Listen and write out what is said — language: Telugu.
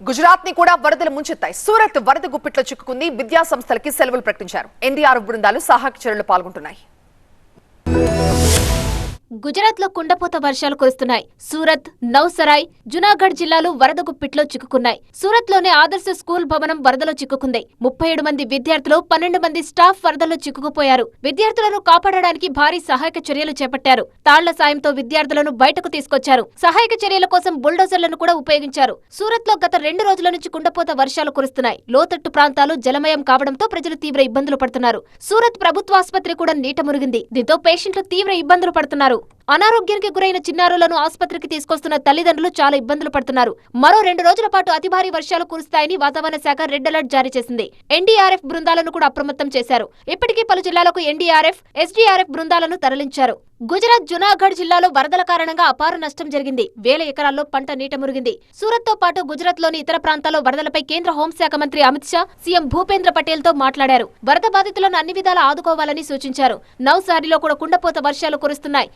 గుజరాత్ ని కూడా వరదలు ముంచెత్తాయి. సూరత్ వరద గుప్పిట్లో చిక్కుకుంది. విద్యా సంస్థలకి సెలవులు ప్రకటించారు. ఎన్డీఆర్ఎఫ్ బృందాలు సహాయక చర్యల్లో పాల్గొంటున్నాయి. గుజరాత్ లో కుండపోత వర్షాలు కురుస్తున్నాయి. సూరత్, నవ్సరాయ్, జునాగఢ్ జిల్లాలు వరద గుప్పిట్లో చిక్కుకున్నాయి. సూరత్ లోని ఆదర్శ స్కూల్ భవనం వరదలో చిక్కుకుంది. 37 మంది విద్యార్థులు, 12 మంది స్టాఫ్ వరదలో చిక్కుకుపోయారు. విద్యార్థులను కాపాడడానికి భారీ సహాయక చర్యలు చేపట్టారు. తాళ్ల సాయంతో విద్యార్థులను బయటకు తీసుకొచ్చారు. సహాయక చర్యల కోసం బుల్డోజర్లను కూడా ఉపయోగించారు. సూరత్ లో గత 2 రోజుల నుంచి కుండపోత వర్షాలు కురుస్తున్నాయి. లోతట్టు ప్రాంతాలు జలమయం కావడంతో ప్రజలు తీవ్ర ఇబ్బందులు పడుతున్నారు. సూరత్ ప్రభుత్వాసుపత్రి కూడా నీట మునిగింది. దీంతో పేషెంట్లు తీవ్ర ఇబ్బందులు పడుతున్నారు. అనారోగ్యానికి గురైన చిన్నారులను ఆసుపత్రికి తీసుకొస్తున్న తల్లిదండ్రులు చాలా ఇబ్బందులు పడుతున్నారు. మరో 2 రోజుల పాటు అతి భారీ వర్షాలు కురుస్తాయని వాతావరణ శాఖ రెడ్ అలర్ట్ జారీ చేసింది. ఎన్డీఆర్ఎఫ్ బృందాలను కూడా అప్రమత్తం చేశారు. ఇప్పటికీ పలు జిల్లాలకు ఎన్డీఆర్ఎఫ్, ఎస్డీఆర్ఎఫ్ బృందాలను తరలించారు. గుజరాత్ జునాగఢ్ జిల్లాలో వరదల కారణంగా అపార నష్టం జరిగింది. వేల ఎకరాల్లో పంట నీట మురిగింది. సూరత్ తో పాటు గుజరాత్ లోని ఇతర ప్రాంతాల్లో వరదలపై కేంద్ర హోంశాఖ మంత్రి అమిత్ షా, సీఎం భూపేంద్ర పటేల్ తో మాట్లాడారు. వరద బాధితులను అన్ని విధాలా ఆదుకోవాలని సూచించారు. నవ్సారిలో కూడా కుండపోత వర్షాలు కురుస్తున్నాయి.